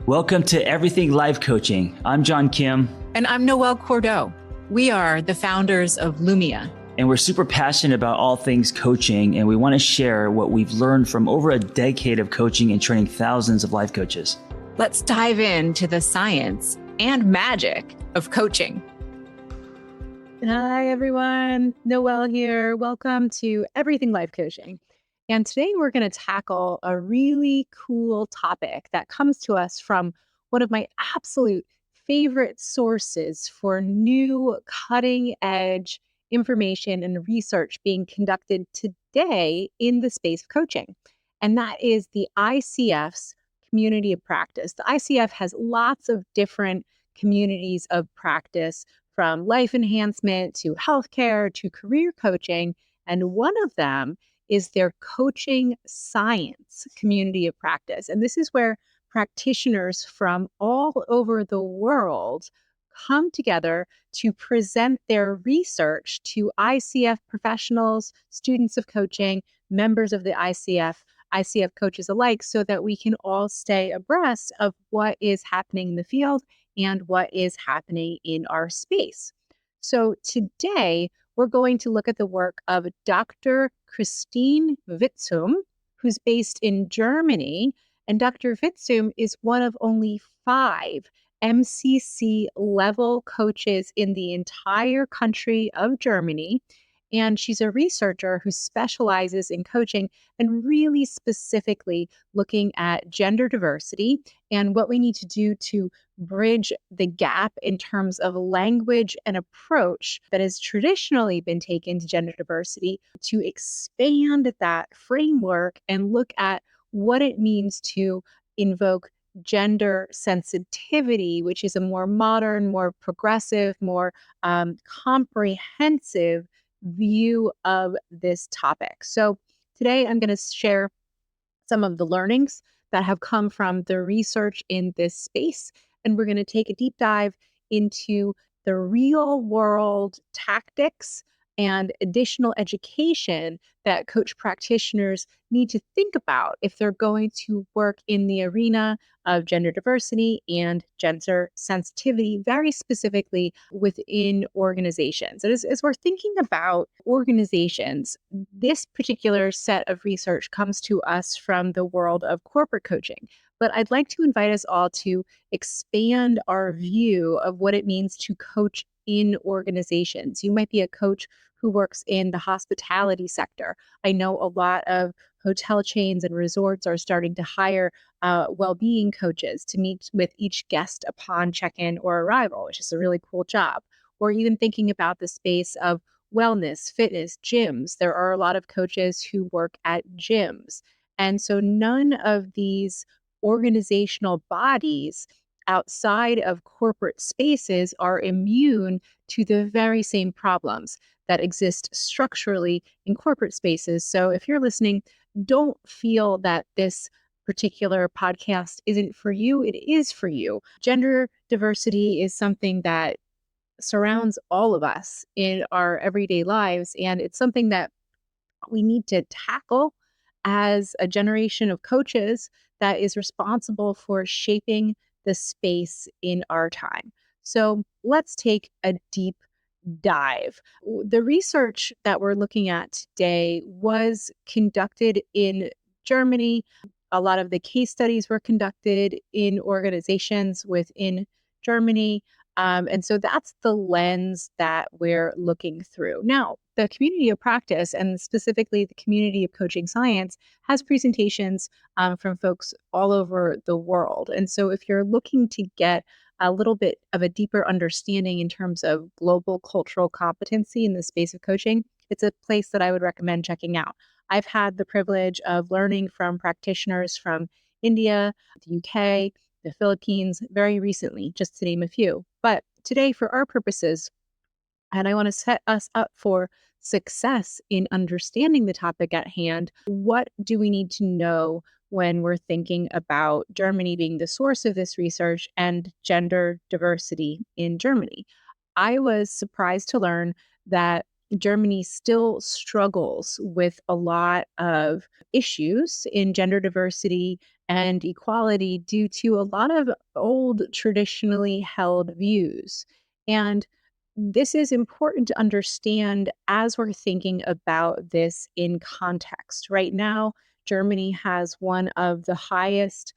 Welcome to Everything Life Coaching. I'm John Kim. And I'm Noelle Cordeau. We are the founders of Lumia. And we're super passionate about all things coaching, and we want to share what we've learned from over a decade of coaching and training thousands of life coaches. Let's dive into the science and magic of coaching. Hi, everyone. Noelle here. Welcome to Everything Life Coaching. And today we're going to tackle a really cool topic that comes to us from one of my absolute favorite sources for new cutting edge information and research being conducted today in the space of coaching. And that is the ICF's community of practice. The ICF has lots of different communities of practice, from life enhancement to healthcare to career coaching. And one of them is their coaching science community of practice. And this is where practitioners from all over the world come together to present their research to ICF professionals, students of coaching, members of the ICF coaches alike, so that we can all stay abreast of what is happening in the field and what is happening in our space. So today, we're going to look at the work of Dr. Christine Vitzthum, who's based in Germany. And Dr. Vitzthum is one of only 5 MCC-level coaches in the entire country of Germany. And she's a researcher who specializes in coaching and really specifically looking at gender diversity and what we need to do to bridge the gap in terms of language and approach that has traditionally been taken to gender diversity, to expand that framework and look at what it means to invoke gender sensitivity, which is a more modern, more progressive, more comprehensive view of this topic. So today I'm going to share some of the learnings that have come from the research in this space, and we're going to take a deep dive into the real world tactics and additional education that coach practitioners need to think about if they're going to work in the arena of gender diversity and gender sensitivity, very specifically within organizations. And as we're thinking about organizations, this particular set of research comes to us from the world of corporate coaching. But I'd like to invite us all to expand our view of what it means to coach in organizations. You might be a coach who works in the hospitality sector. I know a lot of hotel chains and resorts are starting to hire well-being coaches to meet with each guest upon check-in or arrival, which is a really cool job. Or even thinking about the space of wellness, fitness, gyms. There are a lot of coaches who work at gyms. And so none of these organizational bodies outside of corporate spaces are immune to the very same problems that exist structurally in corporate spaces. So if you're listening, don't feel that this particular podcast isn't for you. It is for you. Gender diversity is something that surrounds all of us in our everyday lives, and it's something that we need to tackle as a generation of coaches that is responsible for shaping the space in our time. So let's take a deep dive. The research that we're looking at today was conducted in Germany. A lot of the case studies were conducted in organizations within Germany. And so that's the lens that we're looking through. Now, the community of practice, and specifically the community of coaching science, has presentations from folks all over the world. And so if you're looking to get a little bit of a deeper understanding in terms of global cultural competency in the space of coaching, it's a place that I would recommend checking out. I've had the privilege of learning from practitioners from India, the UK, the Philippines very recently, just to name a few. But today, for our purposes, and I want to set us up for success in understanding the topic at hand, what do we need to know when we're thinking about Germany being the source of this research and gender diversity in Germany? I was surprised to learn that Germany still struggles with a lot of issues in gender diversity and equality due to a lot of old traditionally held views. And this is important to understand as we're thinking about this in context. Right now, Germany has one of the highest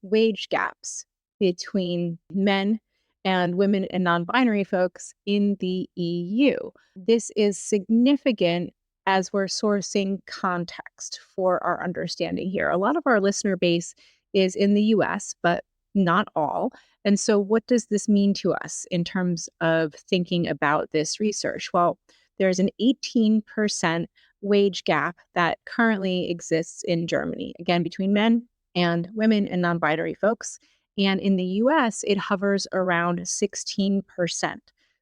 wage gaps between men and women and non binary folks in the EU. This is significant as we're sourcing context for our understanding here. A lot of our listener base is in the US, but not all. And so, what does this mean to us in terms of thinking about this research? Well, there's an 18% wage gap that currently exists in Germany, again, between men and women and non binary folks. And in the US, it hovers around 16%.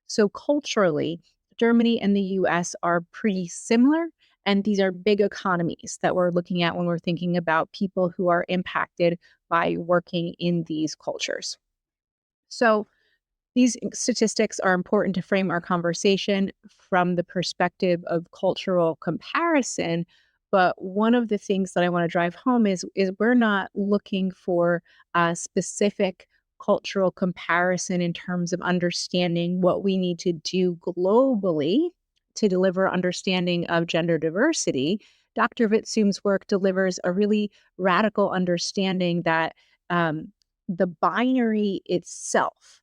So, culturally, Germany and the US are pretty similar. And these are big economies that we're looking at when we're thinking about people who are impacted by working in these cultures. So, these statistics are important to frame our conversation from the perspective of cultural comparison. But one of the things that I want to drive home is we're not looking for a specific cultural comparison in terms of understanding what we need to do globally to deliver understanding of gender diversity. Dr. Vitzthum's work delivers a really radical understanding that the binary itself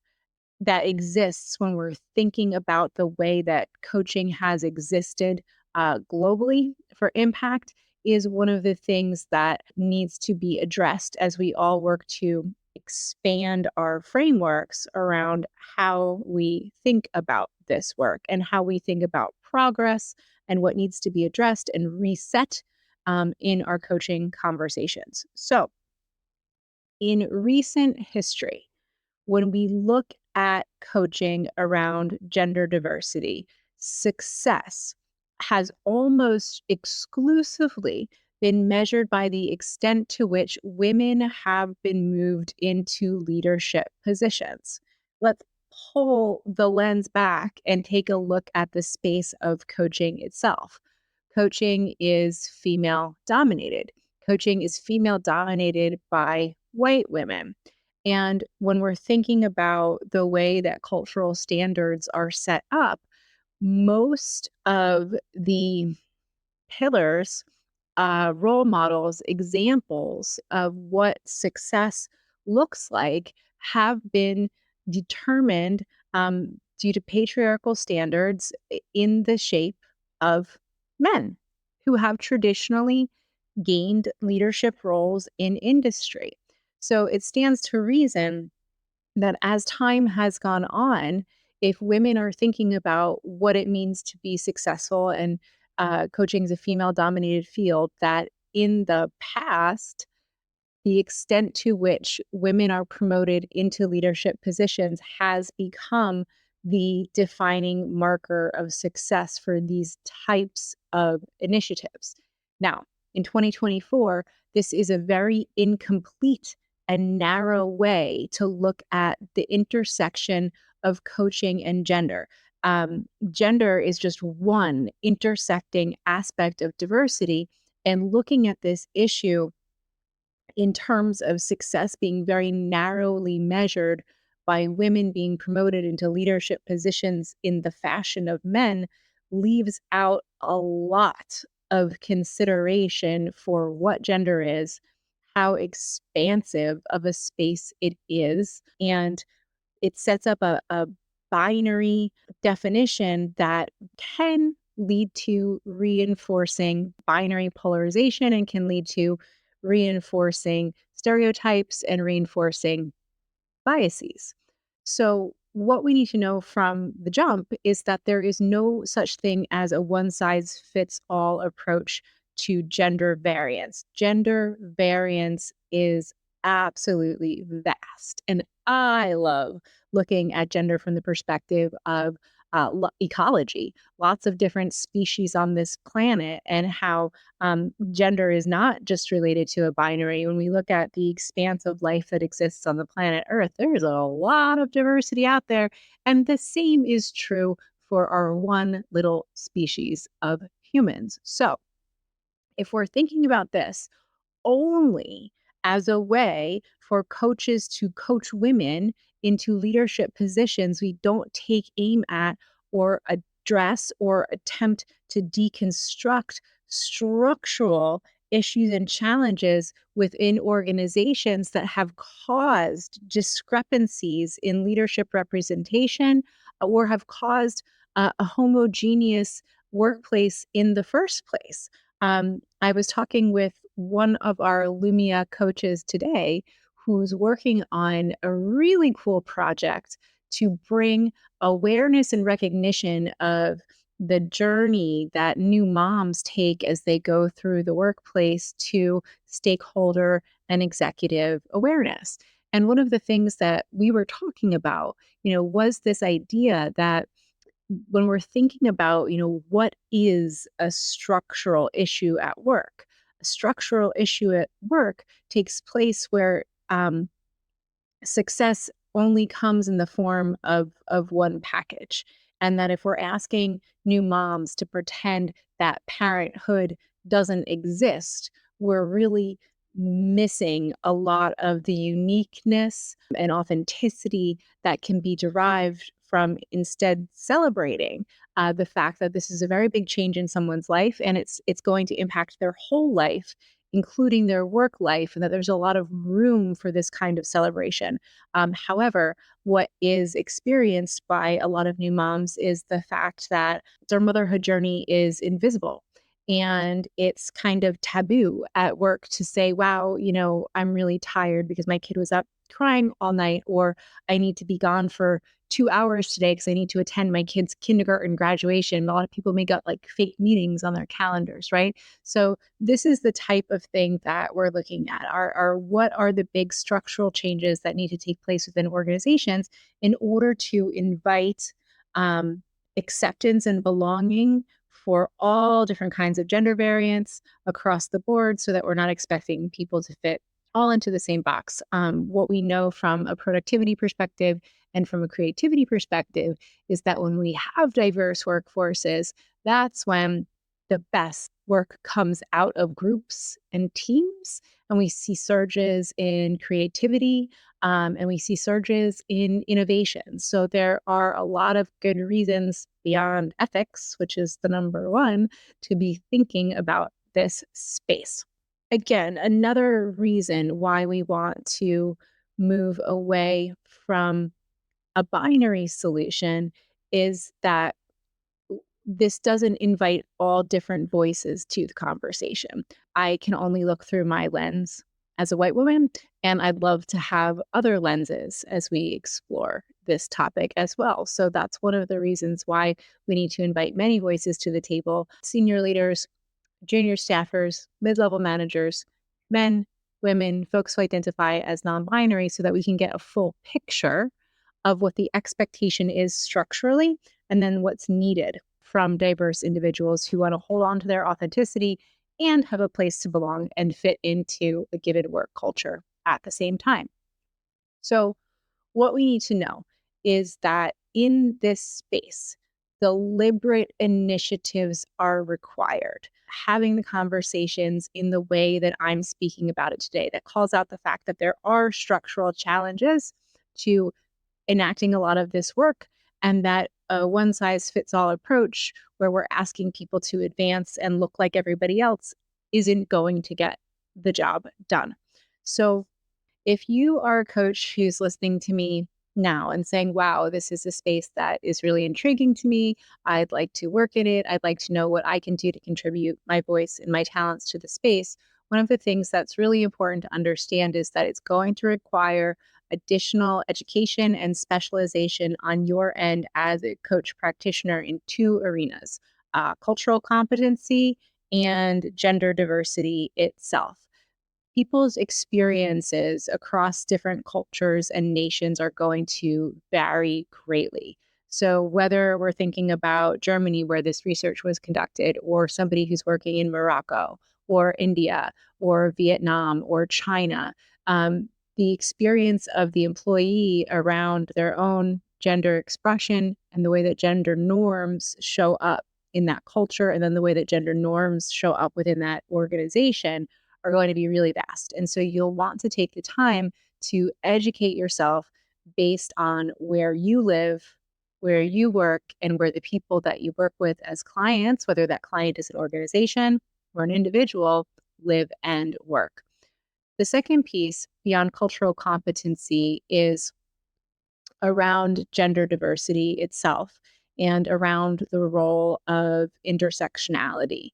that exists when we're thinking about the way that coaching has existed globally for impact is one of the things that needs to be addressed as we all work to expand our frameworks around how we think about this work and how we think about progress and what needs to be addressed and reset in our coaching conversations. So, in recent history, when we look at coaching around gender diversity, success has almost exclusively been measured by the extent to which women have been moved into leadership positions. Let's pull the lens back and take a look at the space of coaching itself. Coaching is female dominated. Coaching is female dominated by white women. And when we're thinking about the way that cultural standards are set up, most of the pillars, role models, examples of what success looks like have been determined due to patriarchal standards in the shape of men who have traditionally gained leadership roles in industry. So it stands to reason that as time has gone on, if women are thinking about what it means to be successful, and coaching is a female dominated field, that in the past, the extent to which women are promoted into leadership positions has become the defining marker of success for these types of initiatives. Now, in 2024, this is a very incomplete and narrow way to look at the intersection of coaching and gender. Gender is just one intersecting aspect of diversity, and looking at this issue in terms of success being very narrowly measured by women being promoted into leadership positions in the fashion of men leaves out a lot of consideration for what gender is, how expansive of a space it is, and it sets up a binary definition that can lead to reinforcing binary polarization and can lead to reinforcing stereotypes and reinforcing biases. So, what we need to know from the jump is that there is no such thing as a one size fits all approach to gender variance. Gender variance is absolutely vast. And I love looking at gender from the perspective of ecology, lots of different species on this planet, and how gender is not just related to a binary. When we look at the expanse of life that exists on the planet Earth, there's a lot of diversity out there. And the same is true for our one little species of humans. So, if we're thinking about this only as a way for coaches to coach women into leadership positions. We don't take aim at or address or attempt to deconstruct structural issues and challenges within organizations that have caused discrepancies in leadership representation or have caused a homogeneous workplace in the first place. I was talking with one of our Lumia coaches today who's working on a really cool project to bring awareness and recognition of the journey that new moms take as they go through the workplace to stakeholder and executive awareness. And one of the things that we were talking about, was this idea that when we're thinking about, what is a structural issue at work? A structural issue at work takes place where success only comes in the form of one package. And that if we're asking new moms to pretend that parenthood doesn't exist, we're really missing a lot of the uniqueness and authenticity that can be derived from instead celebrating the fact that this is a very big change in someone's life, and it's going to impact their whole life, including their work life, and that there's a lot of room for this kind of celebration. However, what is experienced by a lot of new moms is the fact that their motherhood journey is invisible. And it's kind of taboo at work to say, wow, I'm really tired because my kid was up crying all night, or I need to be gone for 2 hours today because I need to attend my kid's kindergarten graduation. A lot of people make up like fake meetings on their calendars, right? So this is the type of thing that we're looking at. Are what are the big structural changes that need to take place within organizations in order to invite acceptance and belonging for all different kinds of gender variants across the board, so that we're not expecting people to fit all into the same box. What we know from a productivity perspective and from a creativity perspective is that when we have diverse workforces, that's when the best work comes out of groups and teams. And we see surges in creativity, and we see surges in innovation. So there are a lot of good reasons beyond ethics, which is the number one, to be thinking about this space. Again, another reason why we want to move away from a binary solution is that this doesn't invite all different voices to the conversation. I can only look through my lens as a white woman, and I'd love to have other lenses as we explore this topic as well. So that's one of the reasons why we need to invite many voices to the table: senior leaders, junior staffers, mid-level managers, men, women, folks who identify as non-binary, so that we can get a full picture of what the expectation is structurally, and then what's needed from diverse individuals who want to hold on to their authenticity and have a place to belong and fit into a given work culture at the same time. So what we need to know is that in this space, deliberate initiatives are required. Having the conversations in the way that I'm speaking about it today, that calls out the fact that there are structural challenges to enacting a lot of this work, and that a one size fits all approach where we're asking people to advance and look like everybody else isn't going to get the job done. So if you are a coach who's listening to me now and saying, wow, this is a space that is really intriguing to me, I'd like to work in it, I'd like to know what I can do to contribute my voice and my talents to the space, one of the things that's really important to understand is that it's going to require additional education and specialization on your end as a coach practitioner in two arenas: cultural competency and gender diversity itself. People's experiences across different cultures and nations are going to vary greatly. So, whether we're thinking about Germany, where this research was conducted, or somebody who's working in Morocco, or India, or Vietnam, or China, the experience of the employee around their own gender expression and the way that gender norms show up in that culture, and then the way that gender norms show up within that organization, are going to be really vast. And so you'll want to take the time to educate yourself based on where you live, where you work, and where the people that you work with as clients, whether that client is an organization or an individual, live and work. The second piece beyond cultural competency is around gender diversity itself and around the role of intersectionality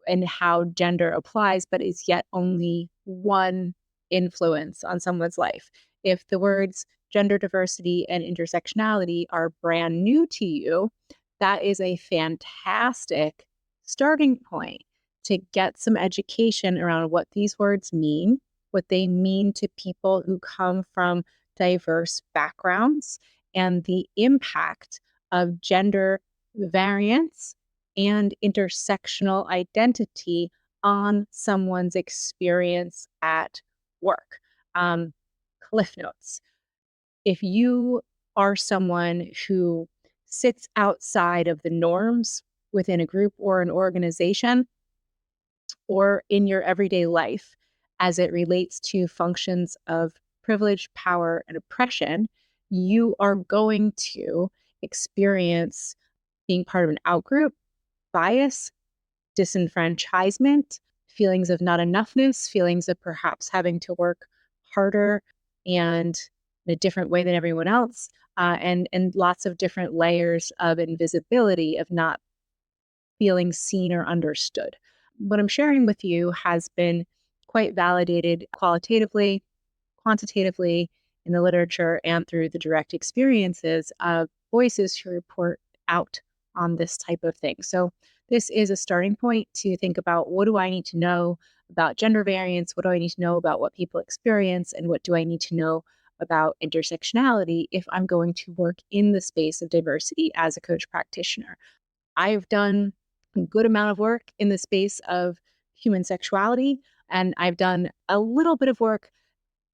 and how gender applies, but is yet only one influence on someone's life. If the words gender diversity and intersectionality are brand new to you, that is a fantastic starting point to get some education around what these words mean, what they mean to people who come from diverse backgrounds, and the impact of gender variance and intersectional identity on someone's experience at work. Cliff notes. If you are someone who sits outside of the norms within a group or an organization or in your everyday life as it relates to functions of privilege, power, and oppression, you are going to experience being part of an outgroup, bias, disenfranchisement, feelings of not enoughness, feelings of perhaps having to work harder and in a different way than everyone else, and lots of different layers of invisibility, of not feeling seen or understood. What I'm sharing with you has been quite validated qualitatively, quantitatively in the literature, and through the direct experiences of voices who report out on this type of thing. So this is a starting point to think about, what do I need to know about gender variance? What do I need to know about what people experience? And what do I need to know about intersectionality if I'm going to work in the space of diversity as a coach practitioner? I've done a good amount of work in the space of human sexuality, and I've done a little bit of work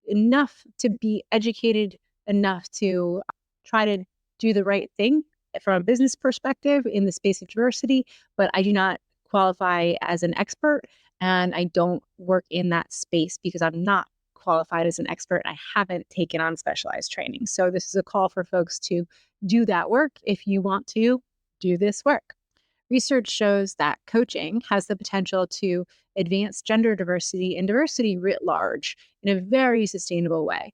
enough to be educated enough to try to do the right thing from a business perspective in the space of diversity, but I do not qualify as an expert, and I don't work in that space because I'm not qualified as an expert. I haven't taken on specialized training. So this is a call for folks to do that work if you want to do this work. Research shows that coaching has the potential to advance gender diversity and diversity writ large in a very sustainable way.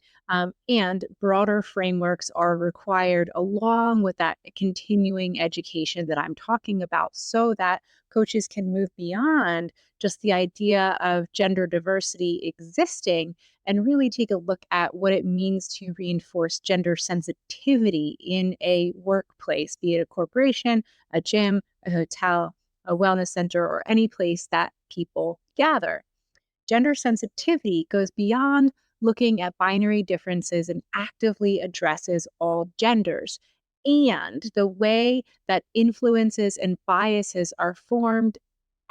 And broader frameworks are required along with that continuing education that I'm talking about, so that coaches can move beyond just the idea of gender diversity existing and really take a look at what it means to reinforce gender sensitivity in a workplace, be it a corporation, a gym, a hotel, a wellness center, or any place that people gather. Gender sensitivity goes beyond looking at binary differences and actively addresses all genders. And the way that influences and biases are formed,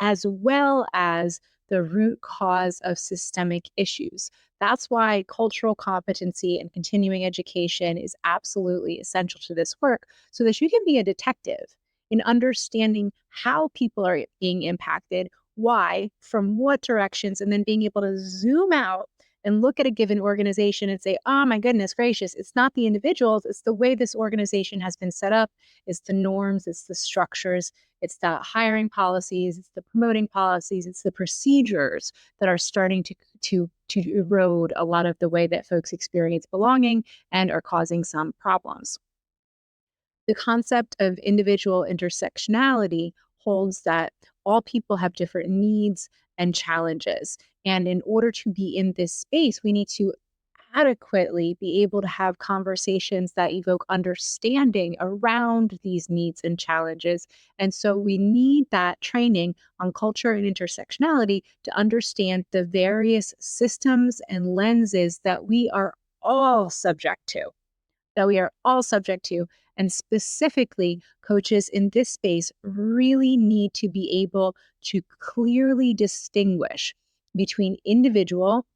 as well as the root cause of systemic issues. That's why cultural competency and continuing education is absolutely essential to this work, so that you can be a detective in understanding how people are being impacted, why, from what directions, and then being able to zoom out and look at a given organization and say, oh my goodness gracious, it's not the individuals, it's the way this organization has been set up, it's the norms, it's the structures, it's the hiring policies, it's the promoting policies, it's the procedures that are starting to erode a lot of the way that folks experience belonging and are causing some problems. The concept of individual intersectionality holds that all people have different needs and challenges. And in order to be in this space, we need to adequately be able to have conversations that evoke understanding around these needs and challenges. And so we need that training on culture and intersectionality to understand the various systems and lenses that we are all subject to that we are all subject to. And specifically, coaches in this space really need to be able to clearly distinguish between individual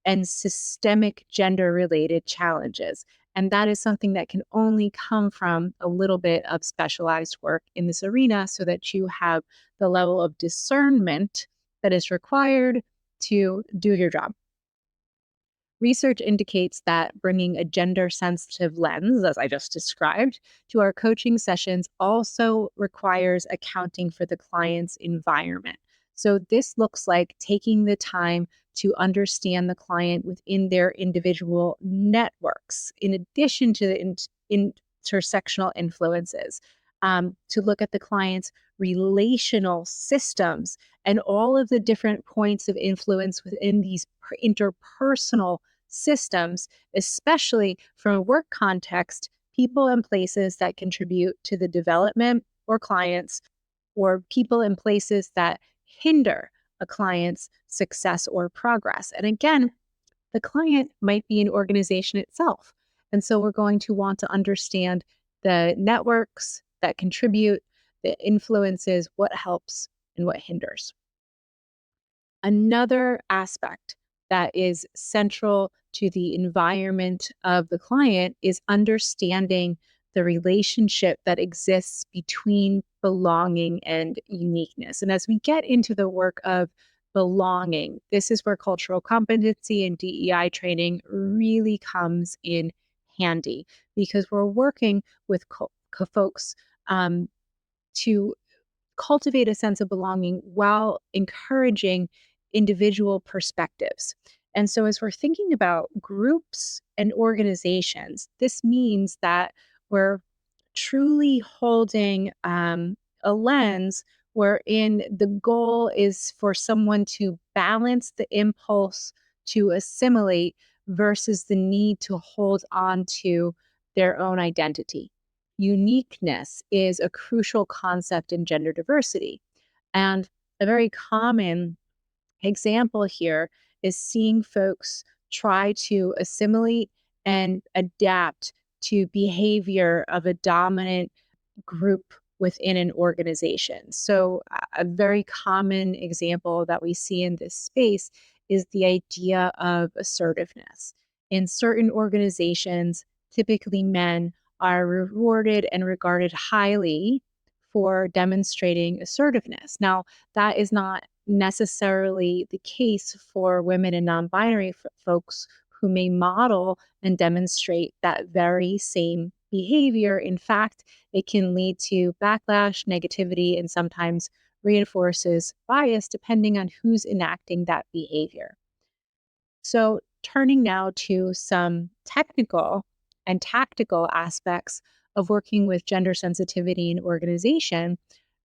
and systemic gender related challenges. And that is something that can only come from a little bit of specialized work in this arena, so that you have the level of discernment that is required to do your job. Research indicates that bringing a gender sensitive lens, as I just described, to our coaching sessions also requires accounting for the client's environment. So, this looks like taking the time to understand the client within their individual networks, in addition to the intersectional influences, to look at the client's relational systems and all of the different points of influence within these interpersonal systems, especially from a work context, people and places that contribute to the development or clients, or people and places that hinder a client's success or progress. And again, the client might be an organization itself. And so we're going to want to understand the networks that contribute, the influences, what helps and what hinders. Another aspect that is central to the environment of the client is understanding the relationship that exists between belonging and uniqueness. And as we get into the work of belonging, this is where cultural competency and DEI training really comes in handy, because we're working with folks to cultivate a sense of belonging while encouraging individual perspectives. And so, as we're thinking about groups and organizations, this means that we're truly holding a lens wherein the goal is for someone to balance the impulse to assimilate versus the need to hold on to their own identity. Uniqueness is a crucial concept in gender diversity. And a very common example here is seeing folks try to assimilate and adapt to behavior of a dominant group within an organization. So, a very common example that we see in this space is the idea of assertiveness. In certain organizations, typically men are rewarded and regarded highly for demonstrating assertiveness. Now, that is not necessarily the case for women and non binary folks who may model and demonstrate that very same behavior. In fact, it can lead to backlash, negativity, and sometimes reinforces bias depending on who's enacting that behavior. So, turning now to some technical and tactical aspects of working with gender sensitivity in organization,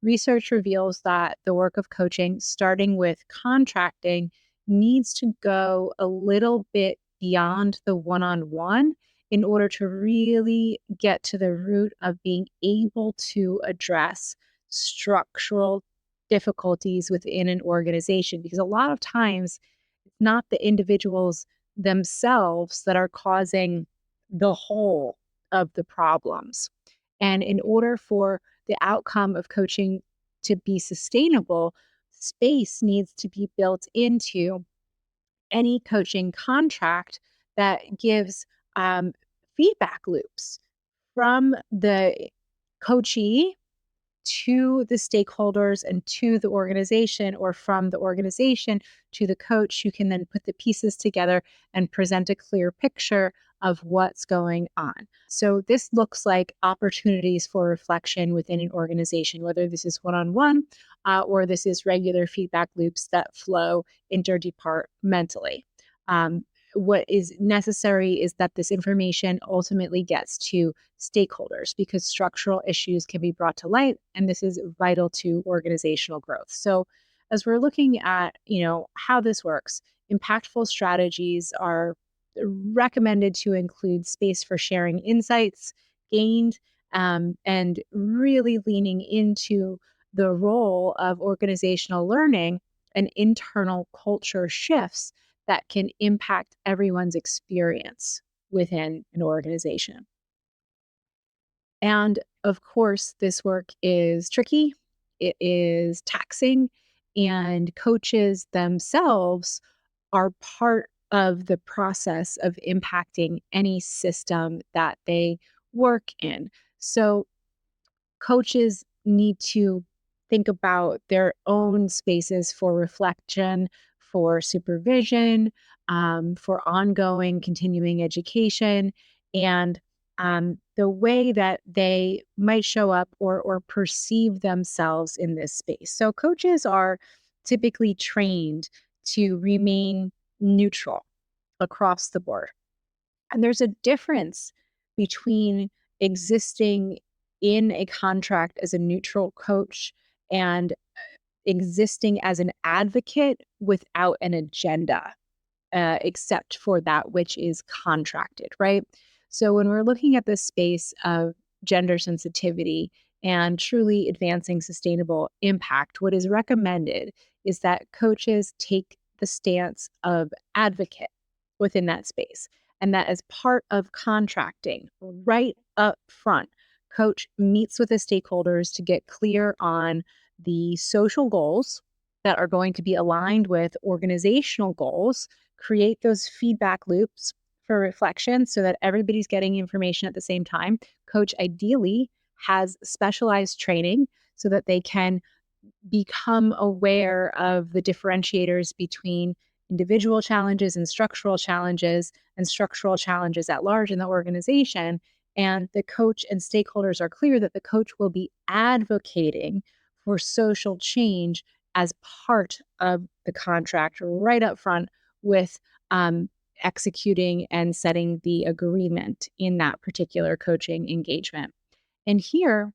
research reveals that the work of coaching, starting with contracting, needs to go a little bit beyond the one on one in order to really get to the root of being able to address structural difficulties within an organization. Because a lot of times, it's not the individuals themselves that are causing the whole of the problems. And in order for the outcome of coaching to be sustainable, space needs to be built into any coaching contract that gives feedback loops from the coachee to the stakeholders and to the organization, or from the organization to the coach, who can then put the pieces together and present a clear picture of what's going on. So this looks like opportunities for reflection within an organization, whether this is one-on-one or this is regular feedback loops that flow interdepartmentally. What is necessary is that this information ultimately gets to stakeholders, because structural issues can be brought to light, and this is vital to organizational growth. So, as we're looking at, how this works, impactful strategies are recommended to include space for sharing insights gained, and really leaning into the role of organizational learning and internal culture shifts that can impact everyone's experience within an organization. And of course, this work is tricky, it is taxing, and coaches themselves are part of the process of impacting any system that they work in. So, coaches need to think about their own spaces for reflection, for supervision, for ongoing continuing education, and the way that they might show up or perceive themselves in this space. So coaches are typically trained to remain neutral across the board. And there's a difference between existing in a contract as a neutral coach and existing as an advocate without an agenda, except for that which is contracted, right? So when we're looking at this space of gender sensitivity and truly advancing sustainable impact, what is recommended is that coaches take the stance of advocate within that space. And that as part of contracting, right up front, coach meets with the stakeholders to get clear on the social goals that are going to be aligned with organizational goals, create those feedback loops for reflection so that everybody's getting information at the same time. Coach ideally has specialized training so that they can become aware of the differentiators between individual challenges and structural challenges at large in the organization. And the coach and stakeholders are clear that the coach will be advocating for social change as part of the contract right up front with executing and setting the agreement in that particular coaching engagement. And here,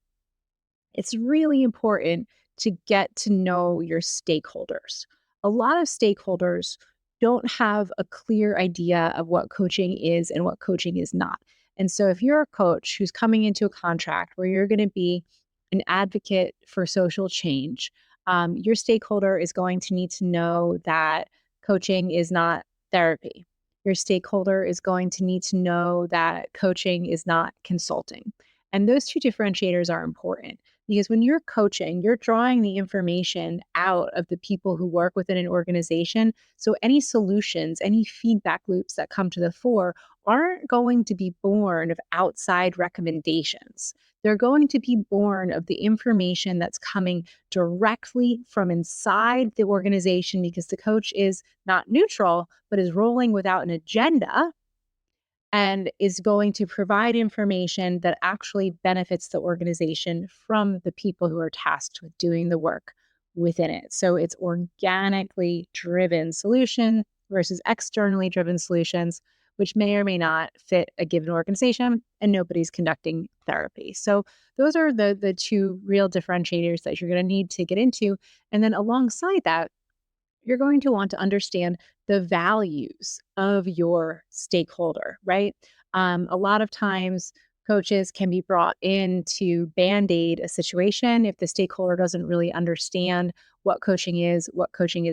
it's really important to get to know your stakeholders. A lot of stakeholders don't have a clear idea of what coaching is and what coaching is not. And so, if you're a coach who's coming into a contract where you're going to be an advocate for social change, your stakeholder is going to need to know that coaching is not therapy. Your stakeholder is going to need to know that coaching is not consulting. And those two differentiators are important. Because when you're coaching, you're drawing the information out of the people who work within an organization. So any solutions, any feedback loops that come to the fore aren't going to be born of outside recommendations. They're going to be born of the information that's coming directly from inside the organization because the coach is not neutral, but is rolling without an agenda and is going to provide information that actually benefits the organization from the people who are tasked with doing the work within it. So it's organically driven solution versus externally driven solutions, which may or may not fit a given organization, and nobody's conducting therapy. So those are the two real differentiators that you're going to need to get into. And then alongside that, you're going to want to understand the values of your stakeholder, right? A lot of times, coaches can be brought in to band aid a situation if the stakeholder doesn't really understand what coaching is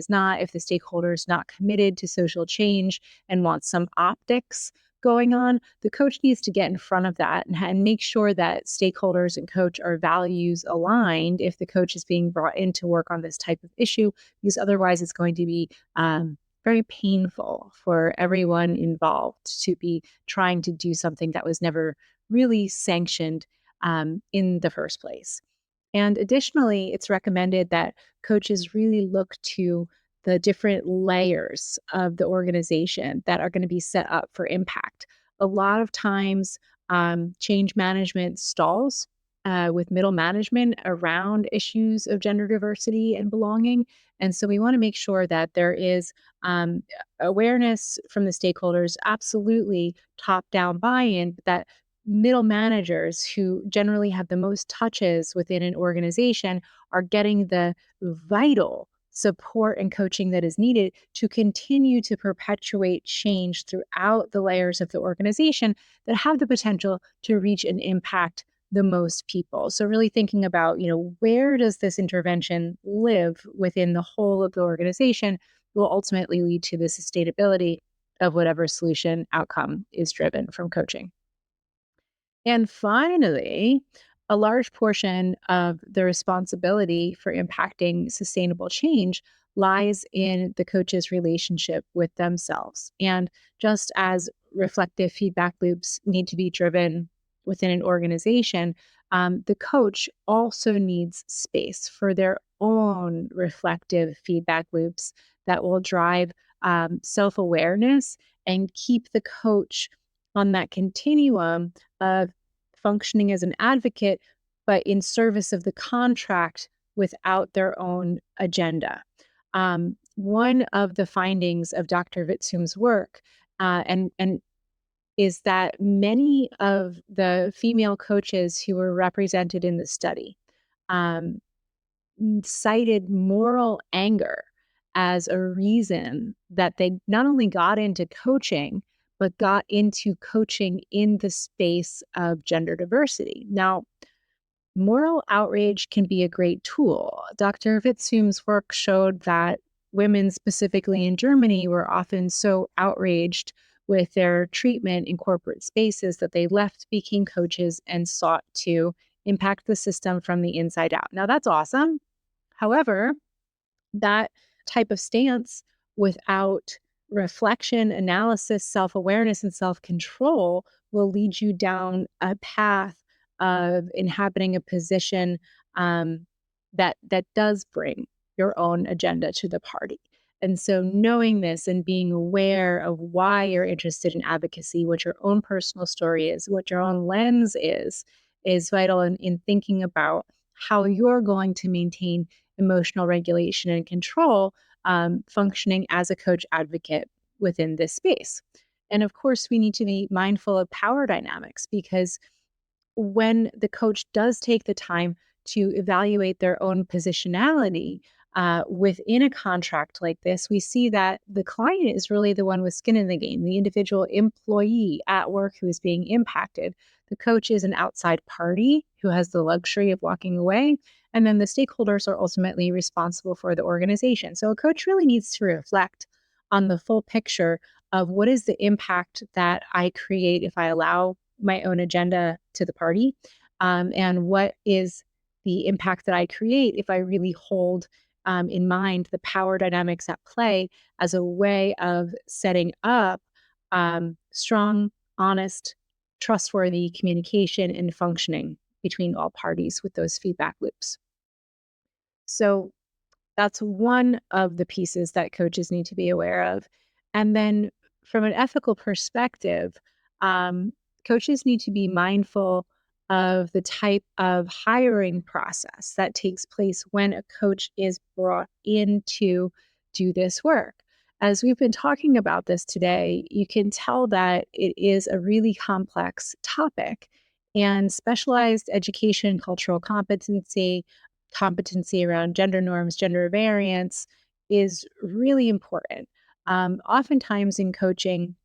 not, if the stakeholder is not committed to social change and wants some optics going on, the coach needs to get in front of that and make sure that stakeholders and coach are values aligned if the coach is being brought in to work on this type of issue, because otherwise it's going to be very painful for everyone involved to be trying to do something that was never really sanctioned in the first place. And additionally, it's recommended that coaches really look to the different layers of the organization that are going to be set up for impact. A lot of times, change management stalls with middle management around issues of gender diversity and belonging. And so we want to make sure that there is awareness from the stakeholders, absolutely top down buy in, but that middle managers who generally have the most touches within an organization are getting the vital support and coaching that is needed to continue to perpetuate change throughout the layers of the organization that have the potential to reach and impact the most people. So really thinking about, where does this intervention live within the whole of the organization will ultimately lead to the sustainability of whatever solution outcome is driven from coaching. And finally, a large portion of the responsibility for impacting sustainable change lies in the coach's relationship with themselves. And just as reflective feedback loops need to be driven within an organization, the coach also needs space for their own reflective feedback loops that will drive self-awareness and keep the coach on that continuum of functioning as an advocate, but in service of the contract without their own agenda. One of the findings of Dr. Vitzthum's work, and is that many of the female coaches who were represented in the study um, cited moral anger as a reason that they not only got into coaching, but got into coaching in the space of gender diversity. Now, moral outrage can be a great tool. Dr. Vitzthum's work showed that women, specifically in Germany, were often so outraged with their treatment in corporate spaces that they left speaking coaches and sought to impact the system from the inside out. Now, that's awesome. However, that type of stance without reflection, analysis, self-awareness, and self-control will lead you down a path of inhabiting a position that does bring your own agenda to the party. And so knowing this and being aware of why you're interested in advocacy, what your own personal story is, what your own lens is vital in thinking about how you're going to maintain emotional regulation and control, functioning as a coach advocate within this space. And of course, we need to be mindful of power dynamics, because when the coach does take the time to evaluate their own positionality within a contract like this, we see that the client is really the one with skin in the game, the individual employee at work who is being impacted. The coach is an outside party who has the luxury of walking away. And then the stakeholders are ultimately responsible for the organization. So a coach really needs to reflect on the full picture of what is the impact that I create if I allow my own agenda to the party, and what is the impact that I create if I really hold in mind the power dynamics at play as a way of setting up strong, honest, trustworthy communication and functioning between all parties with those feedback loops. So that's one of the pieces that coaches need to be aware of. And then from an ethical perspective, coaches need to be mindful of the type of hiring process that takes place when a coach is brought in to do this work. As we've been talking about this today, you can tell that it is a really complex topic, and specialized education, cultural competency around gender norms, gender variance is really important. Oftentimes in coaching,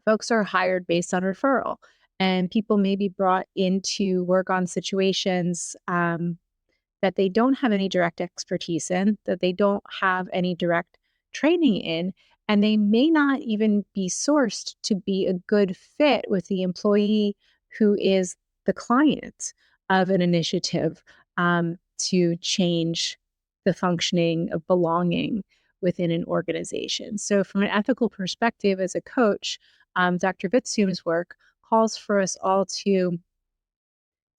folks are hired based on referral, and people may be brought in to work on situations that they don't have any direct expertise in, that they don't have any direct training in, and they may not even be sourced to be a good fit with the employee who is the client of an initiative to change the functioning of belonging within an organization. So, from an ethical perspective, as a coach, Dr. Vitzthum's work calls for us all to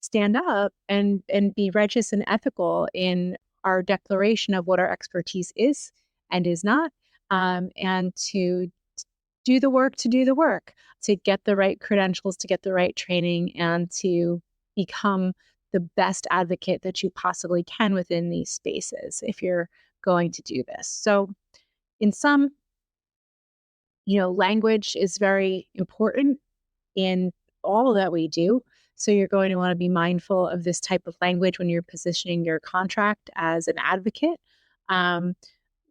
stand up and be righteous and ethical in our declaration of what our expertise is and is not, and to do the work, to get the right credentials, to get the right training, and to become the best advocate that you possibly can within these spaces if you're going to do this. So in sum, language is very important in all that we do. So you're going to want to be mindful of this type of language when you're positioning your contract as an advocate.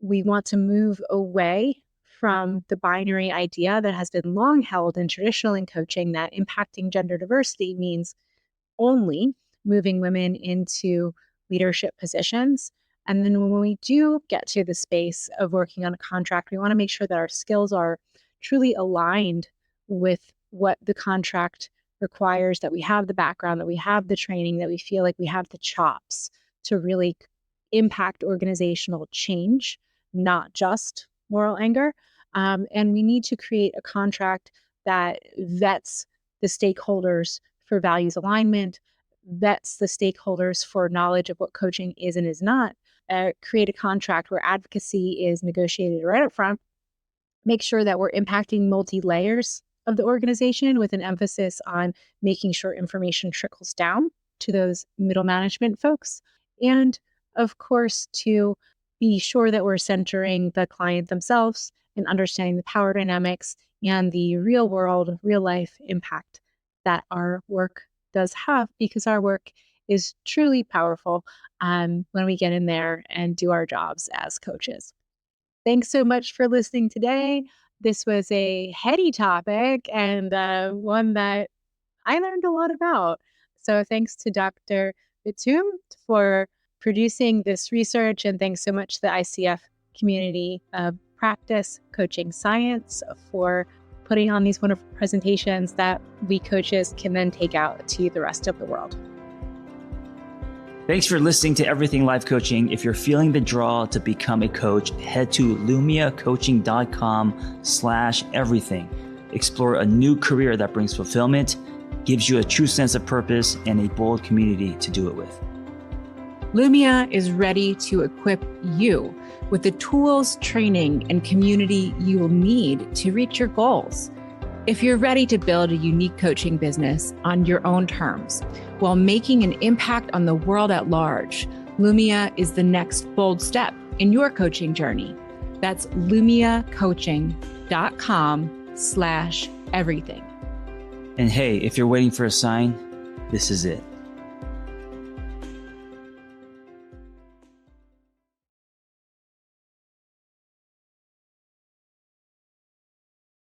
We want to move away from the binary idea that has been long held and traditional in coaching that impacting gender diversity means only moving women into leadership positions. And then when we do get to the space of working on a contract, we want to make sure that our skills are truly aligned with what the contract requires, that we have the background, that we have the training, that we feel like we have the chops to really impact organizational change, not just moral anger. And we need to create a contract that vets the stakeholders for values alignment, vets the stakeholders for knowledge of what coaching is and is not, create a contract where advocacy is negotiated right up front, make sure that we're impacting multi-layers of the organization with an emphasis on making sure information trickles down to those middle management folks. And of course, to be sure that we're centering the client themselves and understanding the power dynamics and the real world, real life impact that our work does have, because our work is truly powerful when we get in there and do our jobs as coaches. Thanks so much for listening today. This was a heady topic and one that I learned a lot about. So thanks to Dr. Vitzthum for producing this research, and thanks so much to the ICF community of practice coaching science for putting on these wonderful presentations that we coaches can then take out to the rest of the world. Thanks for listening to Everything Life Coaching. If you're feeling the draw to become a coach, head to lumiacoaching.com/everything. Explore a new career that brings fulfillment, gives you a true sense of purpose, and a bold community to do it with. Lumia is ready to equip you with the tools, training, and community you will need to reach your goals. If you're ready to build a unique coaching business on your own terms while making an impact on the world at large, Lumia is the next bold step in your coaching journey. That's lumiacoaching.com/everything. And hey, if you're waiting for a sign, this is it.